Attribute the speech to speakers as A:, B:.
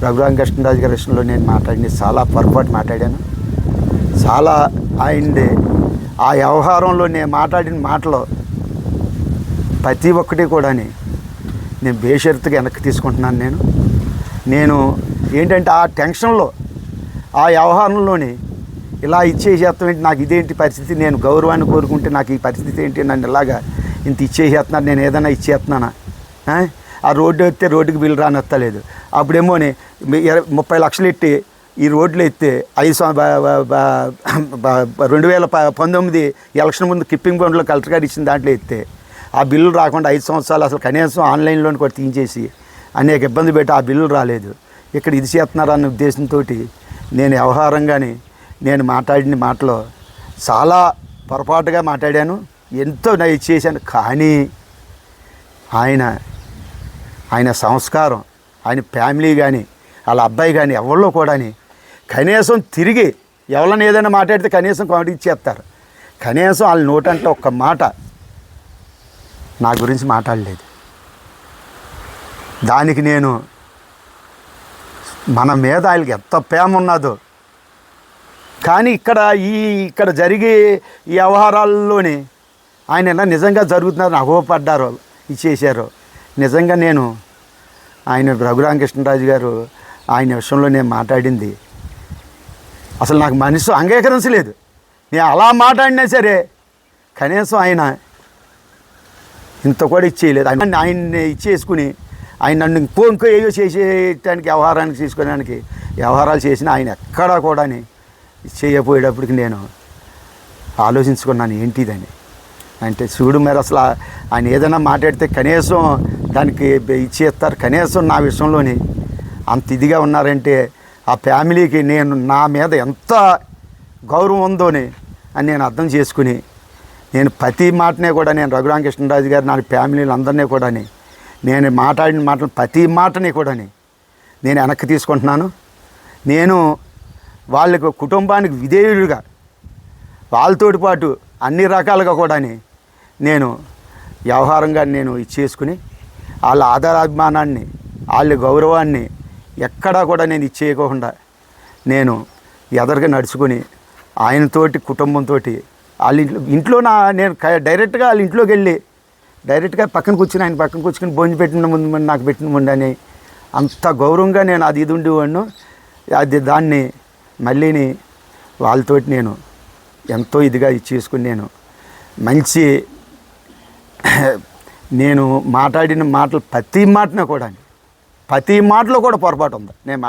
A: రఘురామకృష్ణరాజు గారి విషయంలో నేను మాట్లాడింది చాలా పొరపాటు మాట్లాడాను. చాలా ఆయనది ఆ వ్యవహారంలో నేను మాట్లాడిన మాటలో ప్రతి ఒక్కటి కూడా నేను బేషరతుగా వెనక్కి తీసుకుంటున్నాను. నేను ఏంటంటే ఆ టెన్షన్లో ఆ వ్యవహారంలోని ఇలా ఇచ్చేసేస్తాం ఏంటి, నాకు ఇదేంటి పరిస్థితి, నేను గౌరవాన్ని కోరుకుంటే నాకు ఈ పరిస్థితి ఏంటి, నన్ను ఇలాగా ఇంత ఇచ్చేసేస్తున్నారు, నేను ఏదైనా ఇచ్చేస్తున్నానా, ఆ రోడ్డు ఎత్తే రోడ్డుకి బిల్లు రానెత్తలేదు. అప్పుడేమో 30 లక్షలు ఎట్టి ఈ రోడ్లు ఎత్తే 2019 ఎలక్షన్ ముందు కిప్పింగ్ బండ్లో కలెక్టర్ గారు ఇచ్చిన దాంట్లో ఎత్తే ఆ బిల్లు రాకుండా 5 సంవత్సరాలు అసలు కనీసం ఆన్లైన్లోని కూడా తీయించేసి అనేక ఇబ్బంది పెట్టి ఆ బిల్లు రాలేదు. ఇక్కడ ఇది చేస్తున్నారన్న ఉద్దేశంతో నేను వ్యవహారంగానే నేను మాట్లాడిన మాటలో చాలా పొరపాటుగా మాట్లాడాను, ఎంతో చేశాను. కానీ ఆయన సంస్కారం, ఆయన ఫ్యామిలీ కానీ వాళ్ళ అబ్బాయి కానీ ఎవరిలో కూడా కనీసం తిరిగి ఎవరైనా ఏదైనా మాట్లాడితే కనీసం కామెడీ ఇచ్చేస్తారు. కనీసం వాళ్ళ నోటంటే ఒక్క మాట నా గురించి మాట్లాడలేదు. దానికి నేను మన మీద ఆయనకి ఎంత ప్రేమ ఉన్నదో. కానీ ఇక్కడ జరిగే ఈ వ్యవహారాల్లోని ఆయన ఎలా నిజంగా జరుగుతున్నారని అహోపడ్డారో ఇచ్చేసారో. నిజంగా నేను ఆయన రఘురామకృష్ణరాజు గారు ఆయన విషయంలో నేను మాట్లాడింది అసలు నాకు మనసు అంగీకరించలేదు. నేను అలా మాట్లాడినా సరే కనీసం ఆయన ఇంత కూడా ఇచ్చేయలేదు. ఆయన్ని ఇచ్చేసుకుని ఆయన నన్ను ఇంకో ఏయో చేసేయటానికి వ్యవహారానికి తీసుకోవడానికి వ్యవహారాలు చేసిన ఆయన ఎక్కడా కూడా చేయపోయేటప్పటికి నేను ఆలోచించుకున్నాను ఏంటిదని. అంటే చూడు మరి అసలు ఆయన ఏదైనా మాట్లాడితే కనీసం దానికి ఇచ్చేస్తారు. కనీసం నా విషయంలోని అంత ఇదిగా ఉన్నారంటే ఆ ఫ్యామిలీకి నా మీద ఎంత గౌరవం ఉందో అని నేను అర్థం చేసుకుని నేను ప్రతి మాటనే కూడా నేను రఘురామకృష్ణరాజు గారు నా ఫ్యామిలీలు అందరినీ కూడా నేను మాట్లాడిన మాటలు ప్రతి మాటని కూడా నేను వెనక్కి తీసుకుంటున్నాను. నేను వాళ్ళకు కుటుంబానికి విధేయుడిగా వాళ్ళతోటి పాటు అన్ని రకాలుగా కూడా నేను వ్యవహారంగా నేను ఇచ్చేసుకుని వాళ్ళ ఆధారాభిమానాన్ని వాళ్ళ గౌరవాన్ని ఎక్కడా కూడా నేను ఇచ్చేయకుండా నేను ఎదరుగా నడుచుకొని ఆయనతోటి కుటుంబంతో వాళ్ళ ఇంట్లో నేను డైరెక్ట్గా వాళ్ళ ఇంట్లోకి వెళ్ళి డైరెక్ట్గా పక్కన కూర్చుని ఆయన పక్కన కూర్చుని భోజనం పెట్టిన ముందు నాకు పెట్టిన ముందు అని అంత గౌరవంగా నేను అది ఇది ఉండేవాడిను. దాన్ని మళ్ళీని వాళ్ళతోటి నేను ఎంతో ఇదిగా ఇచ్చేసుకుని నేను మంచి నేను మాట్లాడిన మాటలు ప్రతి మాటలో కూడా పొరపాటు ఉంది నేను